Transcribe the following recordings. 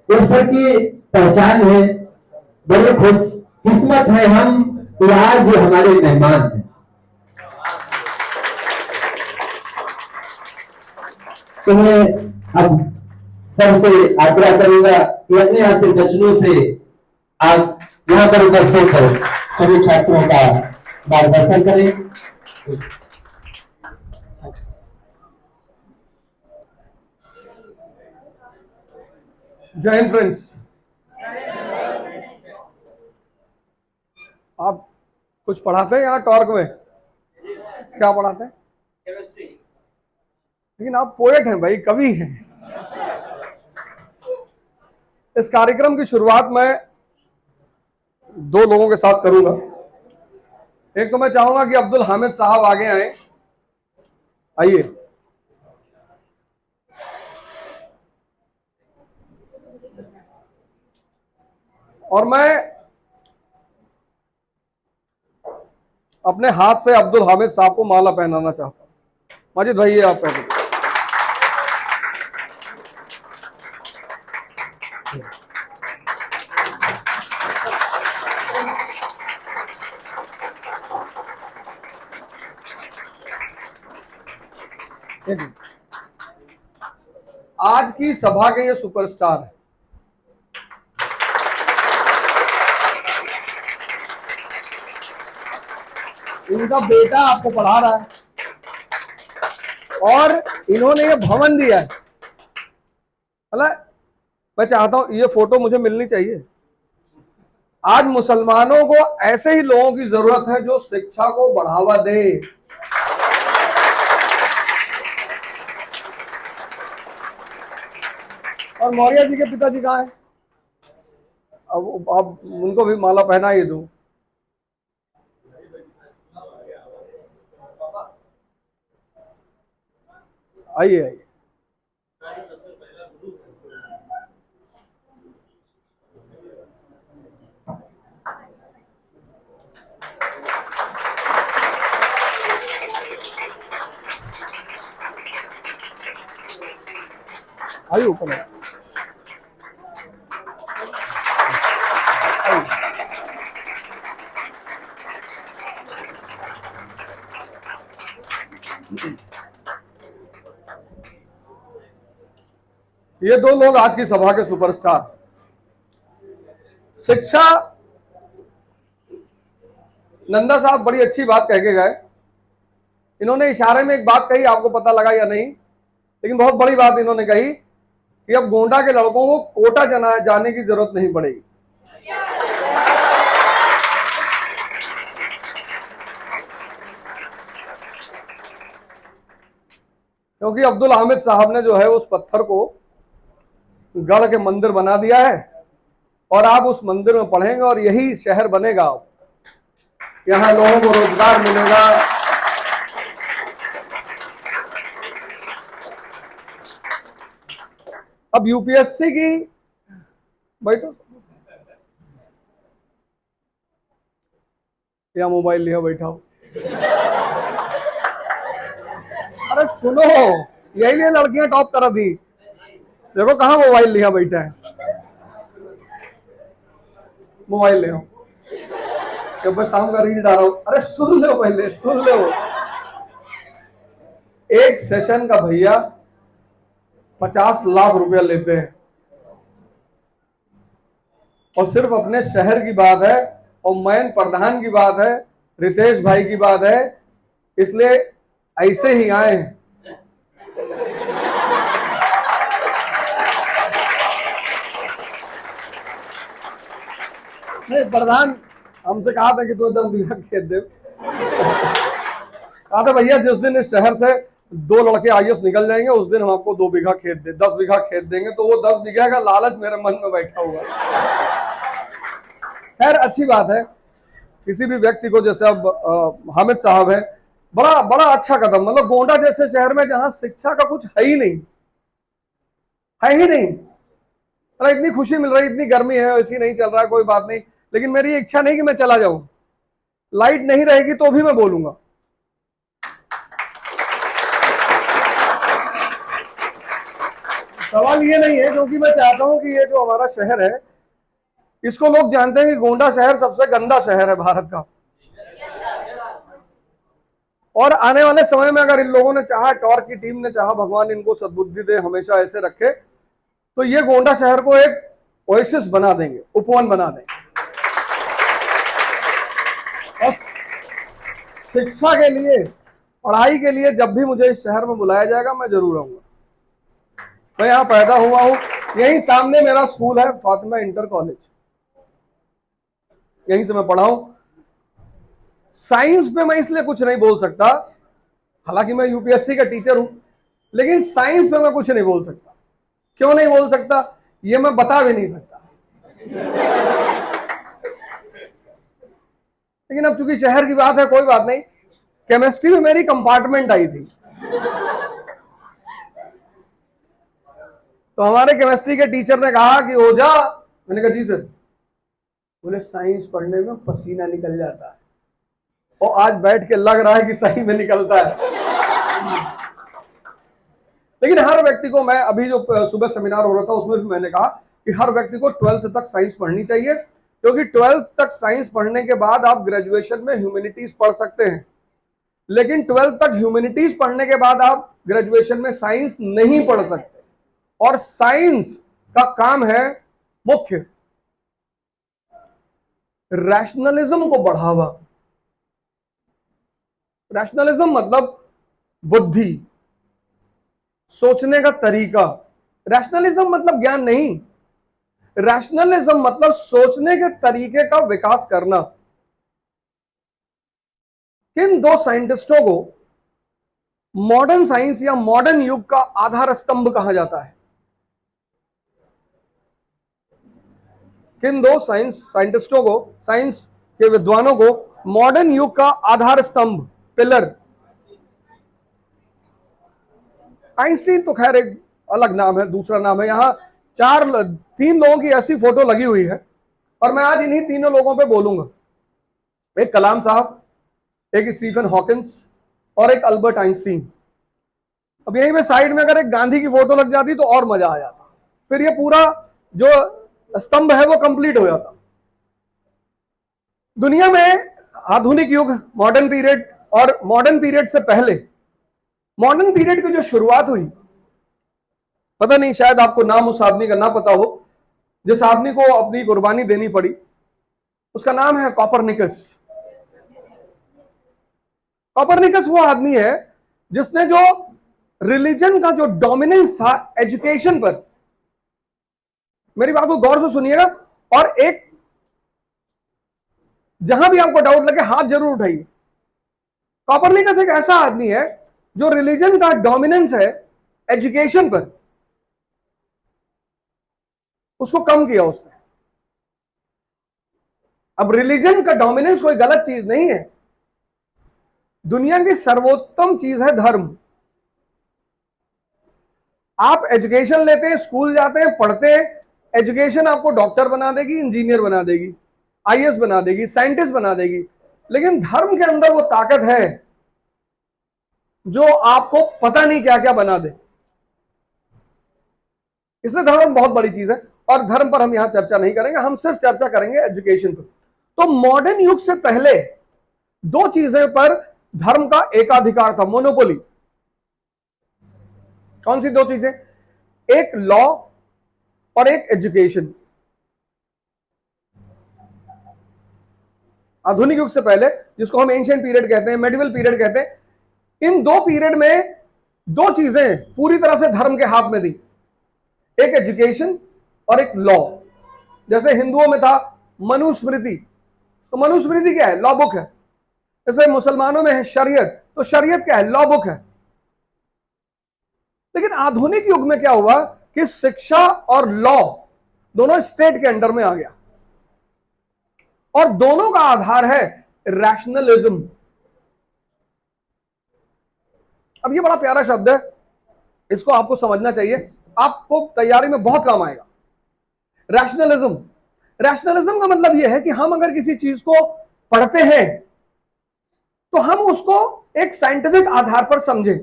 ईश्वर की पहचान है। बड़े खुश किस्मत है हम कि आज जो हमारे मेहमान हैं। तुम्हें अब सबसे आग्रह करूंगा कि अपने यहाँ से वचनों से आप यहाँ पर उपस्थित हो सभी छात्रों का मार्गदर्शन करें। जय हिंद फ्रेंड्स। आप कुछ पढ़ाते हैं यहाँ टॉर्क में? क्या पढ़ाते हैं? केमिस्ट्री। लेकिन आप पोएट हैं भाई, कवि हैं। इस कार्यक्रम की शुरुआत मैं दो लोगों के साथ करूंगा। एक तो मैं चाहूंगा कि अब्दुल हामिद साहब आगे आए। आइए। और मैं अपने हाथ से अब्दुल हामिद साहब को माला पहनाना चाहता हूं। माजिद भाई ये आप पहने। आज की सभा के ये सुपरस्टार है। इनका बेटा आपको पढ़ा रहा है और इन्होंने ये भवन दिया है। मतलब मैं चाहता हूं ये फोटो मुझे मिलनी चाहिए। आज मुसलमानों को ऐसे ही लोगों की जरूरत है जो शिक्षा को बढ़ावा दे। और मौर्य जी के पिताजी कहाँ हैं? अब उनको भी माला पहना ही दूं। आइए आइए। आइए ऊपर। ये दो लोग आज की सभा के सुपरस्टार। शिक्षा, नंदा साहब बड़ी अच्छी बात कह के गए। इन्होंने इशारे में एक बात कही, आपको पता लगा या नहीं, लेकिन बहुत बड़ी बात इन्होंने कही कि अब गोंडा के लड़कों को कोटा जाने की जरूरत नहीं पड़ेगी। क्योंकि अब्दुल हामिद साहब ने जो है उस पत्थर को गढ़ के मंदिर बना दिया है और आप उस मंदिर में पढ़ेंगे और यही शहर बनेगा। यहाँ लोगों को रोजगार मिलेगा। अब यूपीएससी की बैठो या मोबाइल लिया बैठा हो। अरे सुनो, यही लिए लड़कियां टॉप करा दी। देखो कहाँ मोबाइल लिया बैठा है। मोबाइल ले आओ, बस शाम का रील डालो। अरे सुन लो, पहले सुन लो। एक सेशन का भैया 50 लाख रुपया लेते हैं और सिर्फ अपने शहर की बात है और मैन प्रधान की बात है, रितेश भाई की बात है, इसलिए ऐसे ही आए हैं। नहीं, प्रधान हमसे कहा था कि तू 10 बीघा खेत दे। कहा था भैया जिस दिन इस शहर से 2 लड़के आईएएस निकल जाएंगे उस दिन हम आपको 2 बीघा खेत दे, 10 बीघा खेत देंगे। तो वो 10 बीघा का लालच मेरे मन में बैठा हुआ। खैर अच्छी बात है, किसी भी व्यक्ति को, जैसे अब हामिद साहब है, बड़ा बड़ा अच्छा कदम। मतलब गोंडा जैसे शहर में जहां शिक्षा का कुछ है ही नहीं, है ही नहीं। अरे इतनी खुशी मिल रही, इतनी गर्मी है, ऐसी नहीं चल रहा है, कोई बात नहीं। लेकिन मेरी इच्छा नहीं कि मैं चला जाऊं। लाइट नहीं रहेगी तो भी मैं बोलूंगा। सवाल ये नहीं है, क्योंकि मैं चाहता हूं कि ये जो हमारा शहर है, इसको लोग जानते हैं कि गोंडा शहर सबसे गंदा शहर है भारत का। और आने वाले समय में अगर इन लोगों ने चाहा, टॉर की टीम ने चाहा, भगवान इनको सद्बुद्धि दे, हमेशा ऐसे रखे, तो ये गोंडा शहर को एक ओएसिस बना देंगे, उपवन बना देंगे। और शिक्षा के लिए, पढ़ाई के लिए जब भी मुझे इस शहर में बुलाया जाएगा, मैं जरूर आऊंगा। मैं यहाँ पैदा हुआ हूँ, यहीं सामने मेरा स्कूल है, फातिमा इंटर कॉलेज, यहीं से मैं पढ़ा हूं। साइंस पे मैं इसलिए कुछ नहीं बोल सकता, हालांकि मैं यूपीएससी का टीचर हूं, लेकिन साइंस पे मैं कुछ नहीं बोल सकता। क्यों नहीं बोल सकता, ये मैं बता भी नहीं सकता। लेकिन अब चूंकि शहर की बात है, कोई बात नहीं। केमिस्ट्री में मेरी कंपार्टमेंट आई थी, तो हमारे केमिस्ट्री के टीचर ने कहा कि ओझा, मैंने कहा जी सर। बोले साइंस पढ़ने में पसीना निकल जाता है, और आज बैठ के लग रहा है कि सही में निकलता है। लेकिन हर व्यक्ति को, मैं अभी जो सुबह सेमिनार हो रहा था उसमें भी मैंने कहा कि हर व्यक्ति को 12th तक साइंस पढ़नी चाहिए, क्योंकि 12th तक साइंस पढ़ने के बाद आप ग्रेजुएशन में ह्यूमैनिटीज पढ़ सकते हैं। लेकिन 12th तक ह्यूमैनिटीज पढ़ने के बाद आप ग्रेजुएशन में साइंस नहीं पढ़ सकते। और साइंस का काम है मुख्य रैशनलिज्म को बढ़ावा। रैशनलिज्म मतलब बुद्धि, सोचने का तरीका। रैशनलिज्म मतलब ज्ञान नहीं, रैशनलिज्म मतलब सोचने के तरीके का विकास करना। किन दो साइंटिस्टों को मॉडर्न साइंस या मॉडर्न युग का आधार स्तंभ कहा जाता है? किन दो साइंटिस्टों को, साइंस के विद्वानों को मॉडर्न युग का आधार स्तंभ, पिलर? आइंस्टीन तो खैर एक अलग नाम है, दूसरा नाम है। यहां तीन लोगों की ऐसी फोटो लगी हुई है, और मैं आज इन्हीं तीनों लोगों पे बोलूंगा। एक कलाम साहब, एक स्टीफन हॉकिंस, और एक अल्बर्ट आइंस्टीन। अब यहीं पे साइड में अगर एक गांधी की फोटो लग जाती तो और मजा आ जाता, फिर ये पूरा जो स्तंभ है वो कंप्लीट हो जाता। दुनिया में आधुनिक युग, मॉडर्न पीरियड, और मॉडर्न पीरियड से पहले, मॉडर्न पीरियड की जो शुरुआत हुई, पता नहीं शायद आपको नाम उस आदमी का ना पता हो, जिस आदमी को अपनी कुर्बानी देनी पड़ी, उसका नाम है कॉपरनिकस। कॉपरनिकस वो आदमी है जिसने जो रिलीजन का जो डोमिनेंस था एजुकेशन पर, मेरी बात को गौर से सुनिएगा, और एक, जहां भी आपको डाउट लगे हाथ जरूर उठाइए। कॉपरनिकस एक ऐसा आदमी है जो रिलीजन का डोमिनेंस है एजुकेशन पर, उसको कम किया उसने। अब रिलीजन का डोमिनेंस कोई गलत चीज नहीं है, दुनिया की सर्वोत्तम चीज है धर्म। आप एजुकेशन लेते हैं, स्कूल जाते हैं, पढ़ते हैं, एजुकेशन आपको डॉक्टर बना देगी, इंजीनियर बना देगी, आईएएस बना देगी, साइंटिस्ट बना देगी, लेकिन धर्म के अंदर वो ताकत है जो आपको पता नहीं क्या क्या बना दे। इसलिए धर्म बहुत बड़ी चीज है, और धर्म पर हम यहां चर्चा नहीं करेंगे, हम सिर्फ चर्चा करेंगे एजुकेशन पर। तो मॉडर्न युग से पहले दो चीजें पर धर्म का एकाधिकार था, मोनोपोली। कौन सी दो चीजें? एक लॉ और एक एजुकेशन। आधुनिक युग से पहले, जिसको हम एंशिएंट पीरियड कहते हैं, मेडिवल पीरियड कहते हैं, इन दो पीरियड में दो चीजें पूरी तरह से धर्म के हाथ में थी, एक एजुकेशन और एक लॉ। जैसे हिंदुओं में था मनुस्मृति, तो मनुस्मृति क्या है? लॉ बुक है। जैसे मुसलमानों में है शरीयत, तो शरीयत क्या है? लॉ बुक है। लेकिन आधुनिक युग में क्या हुआ कि शिक्षा और लॉ दोनों स्टेट के अंडर में आ गया, और दोनों का आधार है रैशनलिज्म। अब ये बड़ा प्यारा शब्द है, इसको आपको समझना चाहिए, आपको तैयारी में बहुत काम आएगा। रैशनलिज्म, रैशनलिज्म का मतलब यह है कि हम अगर किसी चीज को पढ़ते हैं तो हम उसको एक साइंटिफिक आधार पर समझें।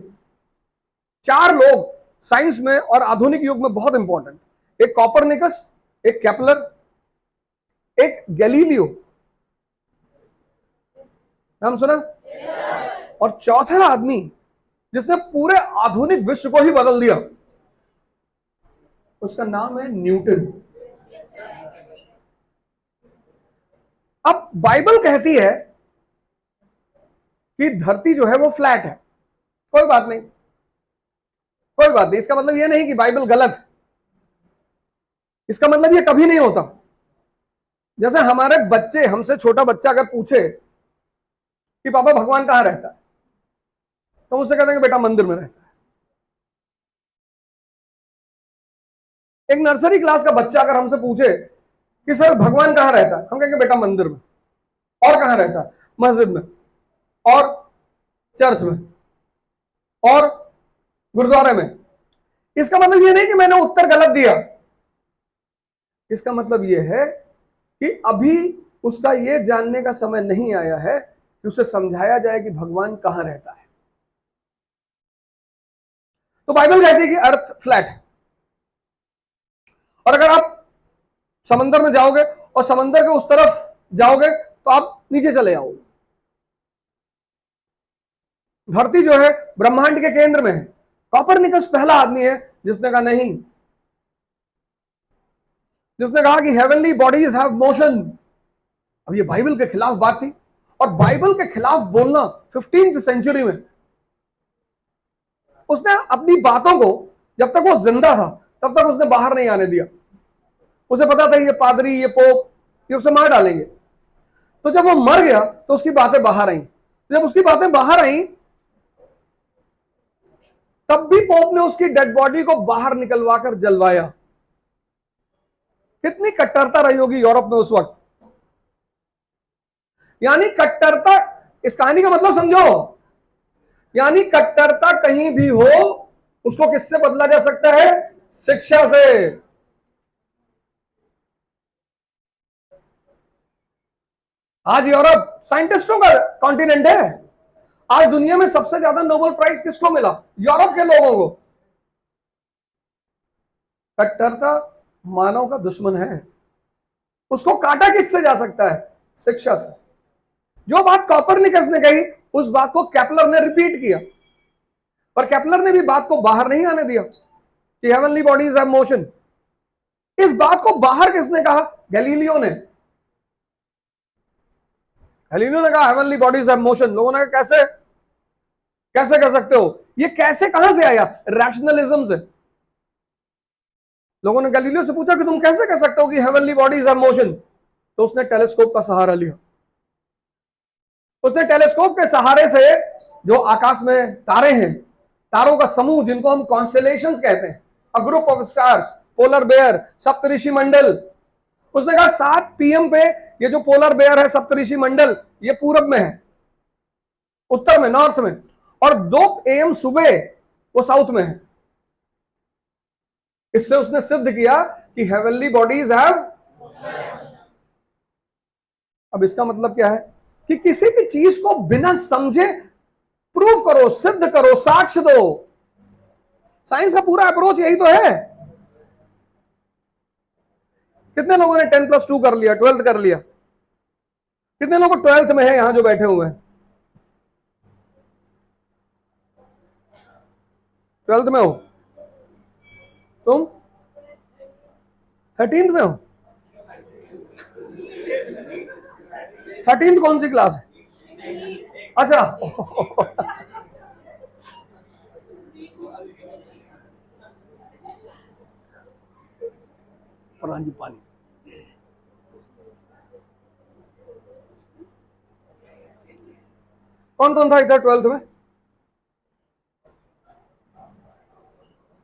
चार लोग साइंस में और आधुनिक युग में बहुत इंपॉर्टेंट। एक कॉपरनिकस, एक केपलर, एक गैलीलियो, नाम सुना? और चौथा आदमी जिसने पूरे आधुनिक विश्व को ही बदल दिया, उसका नाम है न्यूटन। अब बाइबल कहती है कि धरती जो है वो फ्लैट है। कोई बात नहीं, कोई बात नहीं। इसका मतलब यह नहीं कि बाइबल गलत है, इसका मतलब यह कभी नहीं होता। जैसे हमारे बच्चे, हमसे छोटा बच्चा अगर पूछे कि पापा भगवान कहां रहता है, तो मुझसे कहते हैं कि बेटा मंदिर में रहता है। एक नर्सरी क्लास का बच्चा अगर हमसे पूछे कि सर भगवान कहां रहता है, हम कहेंगे बेटा मंदिर में। और कहां रहता है? मस्जिद में, और चर्च में, और गुरुद्वारे में। इसका मतलब यह नहीं कि मैंने उत्तर गलत दिया, इसका मतलब यह है कि अभी उसका यह जानने का समय नहीं आया है कि उसे समझाया जाए कि भगवान कहां रहता है। तो बाइबल कहती है कि अर्थ फ्लैट है, और अगर आप समंदर में जाओगे और समंदर के उस तरफ जाओगे तो आप नीचे चले जाओगे। धरती जो है ब्रह्मांड के केंद्र में है। कॉपरनिकस पहला आदमी है जिसने कहा नहीं, जिसने कहा कि हेवनली बॉडीज हैव मोशन। अब ये बाइबल के खिलाफ बात थी, और बाइबल के खिलाफ बोलना 15वीं सेंचुरी में, उसने अपनी बातों को, जब तक वो जिंदा था तब तक उसने बाहर नहीं आने दिया। उसे पता था ये पादरी, ये पोप, ये उसे मार डालेंगे। तो जब वो मर गया तो उसकी बातें बाहर आई। जब उसकी बातें बाहर आई तब भी पोप ने उसकी डेड बॉडी को बाहर निकलवा कर जलवाया। कितनी कट्टरता रही होगी यूरोप में उस वक्त। यानी कट्टरता, इस कहानी का मतलब समझो, यानी कट्टरता कहीं भी हो उसको किससे बदला जा सकता है? शिक्षा से। आज यूरोप साइंटिस्टों का कॉन्टिनेंट है। आज दुनिया में सबसे ज्यादा नोबेल प्राइज किसको मिला? यूरोप के लोगों को। कट्टरता मानव का दुश्मन है, उसको काटा किससे जा सकता है? शिक्षा से। जो बात कॉपरनिकस ने कही उस बात को केपलर ने रिपीट किया, पर केपलर ने भी बात को बाहर नहीं आने दिया कि हेवनली बॉडीज हैव मोशन। इस बात को बाहर किसने कहा? गैलीलियो ने। गैलीलियो ने कहा हेवनली बॉडीज हैव मोशन। लोगों ने कहा कैसे, कैसे कह सकते हो? ये कैसे कहां से आया? रैशनलिज्म से। लोगों ने गैलीलियो से पूछा कि तुम कैसे कह सकते हो कि हेवनली बॉडीज हैव मोशन? तो उसने टेलीस्कोप का सहारा लिया। उसने टेलीस्कोप के सहारे से जो आकाश में तारे हैं, तारों का समूह जिनको हम कॉन्स्टेलेशंस कहते हैं, a group of stars, polar bear, Saptarishi Mandal, उसने कहा 7 PM पे ये जो पोलर बेयर है, सप्तऋषि मंडल, ये पूरब में है, उत्तर में, नॉर्थ में, और 2 AM सुबह वो साउथ में है। इससे उसने सिद्ध किया कि हेवनली बॉडीज हैव। अब इसका मतलब क्या है कि किसी भी चीज को बिना समझे प्रूव करो, सिद्ध करो, साक्ष्य दो। साइंस का पूरा अप्रोच यही तो है। कितने लोगों ने 10+2 कर लिया, 12th कर लिया? कितने लोग 12th में है यहां जो बैठे हुए हैं? 12th में हो तुम? 13th में हो? 13th कौन सी क्लास है? अच्छा प्रधान जी पानी। कौन कौन था इधर 12th में?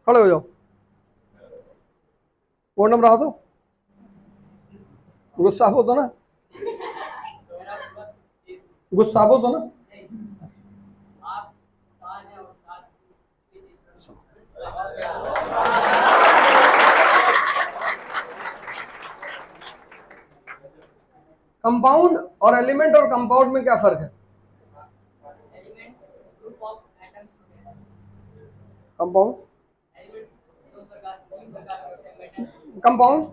खड़े हो जाओ। बोर्ड नंबर दो, गुस्सा हो तो ना, गुस्सा हो तो ना। कंपाउंड और एलिमेंट और कंपाउंड में क्या फर्क है? कंपाउंड कंपाउंड,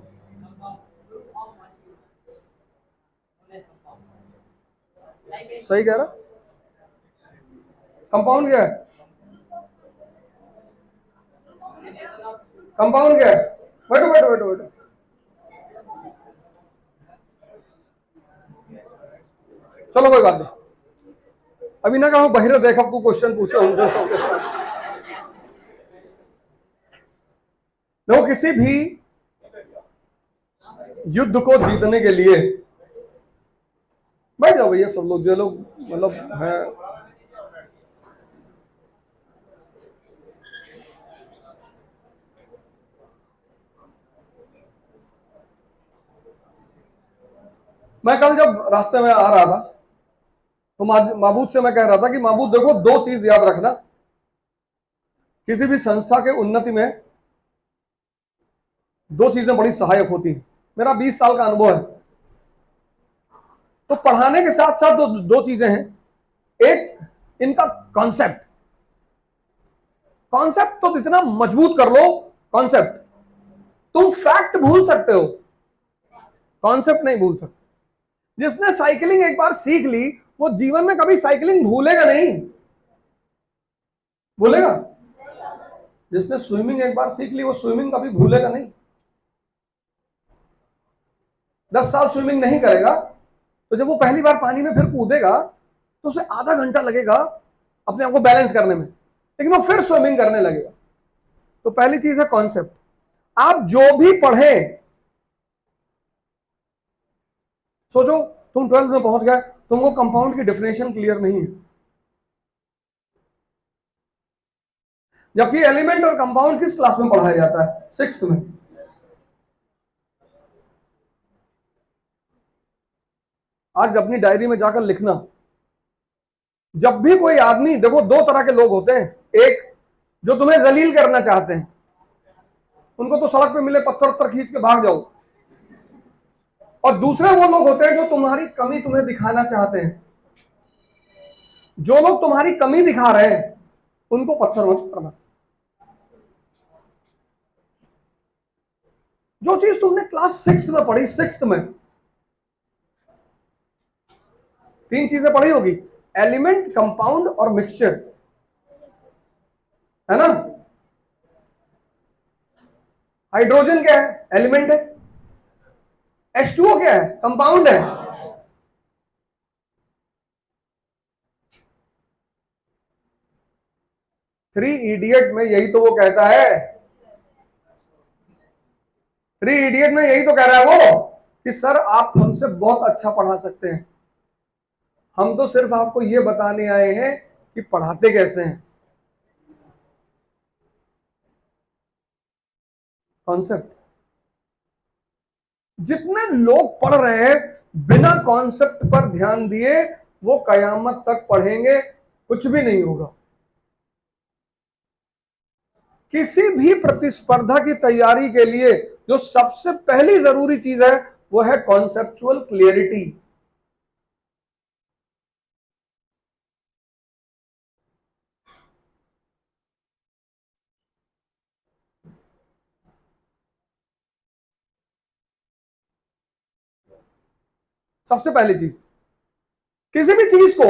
सही कह रहा, कंपाउंड क्या है, कंपाउंड क्या है, बैठो बैठो बैठो बैठो, चलो कोई बात नहीं, अभी ना कहो बहिरे देख, अब तू क्वेश्चन पूछे उनसे सब। देखो किसी भी युद्ध को जीतने के लिए, बैठ जाओ भैया सब लोग, जो लोग मतलब हैं, मैं कल जब रास्ते में आ रहा था तो माबूद से मैं कह रहा था कि माबूद देखो, दो चीज याद रखना, किसी भी संस्था के उन्नति में दो चीजें बड़ी सहायक होती हैं। मेरा 20 साल का अनुभव है, तो पढ़ाने के साथ साथ दो चीजें हैं। एक, इनका कॉन्सेप्ट, कॉन्सेप्ट तो इतना मजबूत कर लो, कॉन्सेप्ट, तुम फैक्ट भूल सकते हो, कॉन्सेप्ट नहीं भूल सकते। जिसने साइकिलिंग एक बार सीख ली वो जीवन में कभी साइकिलिंग भूलेगा नहीं, भूलेगा। जिसने स्विमिंग एक बार सीख ली वो स्विमिंग कभी भूलेगा नहीं। 10 साल स्विमिंग नहीं करेगा तो जब वो पहली बार पानी में फिर कूदेगा तो उसे आधा घंटा लगेगा अपने आप को बैलेंस करने में, लेकिन वो फिर स्विमिंग करने लगेगा। तो पहली चीज है कॉन्सेप्ट। आप जो भी पढ़े, सोचो तुम 12th में पहुंच गए, तुमको कंपाउंड की डेफिनेशन क्लियर नहीं है, जबकि एलिमेंट और कंपाउंड किस क्लास में पढ़ाया जाता है, 6th में। आज अपनी डायरी में जाकर लिखना, जब भी कोई आदमी, देखो दो तरह के लोग होते हैं, एक जो तुम्हें जलील करना चाहते हैं, उनको तो सड़क पे मिले पत्थर उत्तर खींच के भाग जाओ, और दूसरे वो लोग होते हैं जो तुम्हारी कमी तुम्हें दिखाना चाहते हैं। जो लोग तुम्हारी कमी दिखा रहे हैं उनको पत्थर मत करना। जो चीज तुमने क्लास 6th में पढ़ी, 6th में 3 चीजें पढ़ी होगी, एलिमेंट, कंपाउंड और मिक्सचर, है ना। हाइड्रोजन क्या है, एलिमेंट है। H2O क्या है, कंपाउंड है। थ्री इडियट में यही तो वो कहता है, 3 इडियट में यही तो कह रहा है वो कि सर आप हमसे बहुत अच्छा पढ़ा सकते हैं, हम तो सिर्फ आपको ये बताने आए हैं कि पढ़ाते कैसे हैं। कॉन्सेप्ट। जितने लोग पढ़ रहे हैं बिना कॉन्सेप्ट पर ध्यान दिए, वो कयामत तक पढ़ेंगे, कुछ भी नहीं होगा। किसी भी प्रतिस्पर्धा की तैयारी के लिए जो सबसे पहली जरूरी चीज है वो है कॉन्सेप्चुअल क्लियरिटी। सबसे पहली चीज, किसी भी चीज को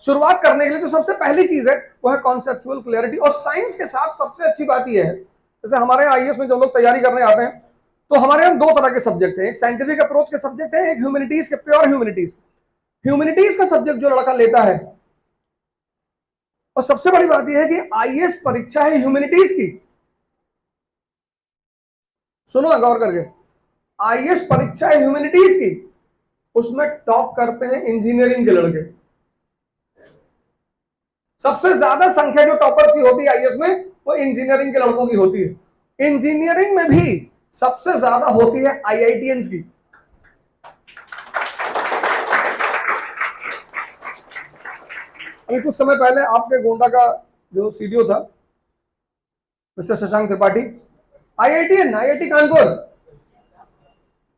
शुरुआत करने के लिए जो सबसे पहली चीज है वो है कॉन्सेप्चुअल क्लियरिटी। और साइंस के साथ सबसे अच्छी बात यह है, जैसे हमारे यहाँ आईएएस में जो लोग तैयारी करने आते हैं, तो हमारे यहाँ 2 तरह के सब्जेक्ट हैं, एक साइंटिफिक अप्रोच के सब्जेक्ट है, एक ह्यूमैनिटीज के, प्योर ह्यूमैनिटीज। ह्यूमैनिटीज का सब्जेक्ट जो लड़का लेता है, और सबसे बड़ी बात यह है कि आईएएस परीक्षा है ह्यूमैनिटीज की, सुनो गौर करके, आईएएस परीक्षा है ह्यूमैनिटीज की, उसमें टॉप करते हैं इंजीनियरिंग के लड़के। सबसे ज्यादा संख्या जो टॉपर्स की होती है आईएएस में वो इंजीनियरिंग के लड़कों की होती है। इंजीनियरिंग में भी सबसे ज्यादा होती है आईआईटीएंस की। अभी कुछ समय पहले आपके गोंडा का जो सीडीओ था mister Shashank Tripathi, IITian, IIT Kanpur,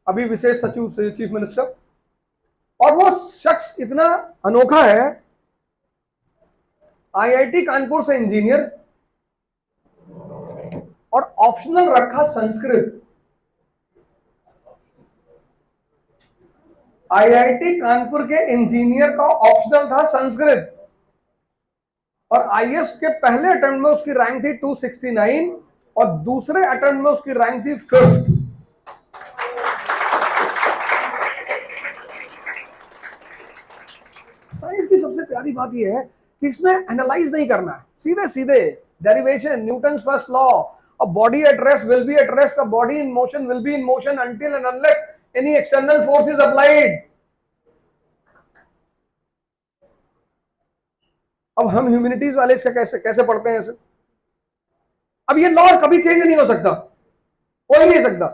अभी विशेष सचिव से चीफ मिनिस्टर। और वो शख्स इतना अनोखा है, आईआईटी कानपुर से इंजीनियर, और ऑप्शनल रखा संस्कृत। आईआईटी कानपुर के इंजीनियर का ऑप्शनल था संस्कृत, और आईएएस के पहले अटेम्प्ट में उसकी रैंक थी 269 और दूसरे अटेम्प्ट में उसकी रैंक थी 5th। साइंस की सबसे प्यारी बात यह है कि इसमें एनालाइज नहीं करना है, सीधे सीधे derivation, Newton's first law, a body at rest will be at rest, a body in motion will be in motion until and unless any external force is applied. अब हम ह्यूमैनिटीज वाले से कैसे कैसे पढ़ते हैं इसे? अब ये लॉ कभी चेंज नहीं हो सकता, हो ही नहीं सकता।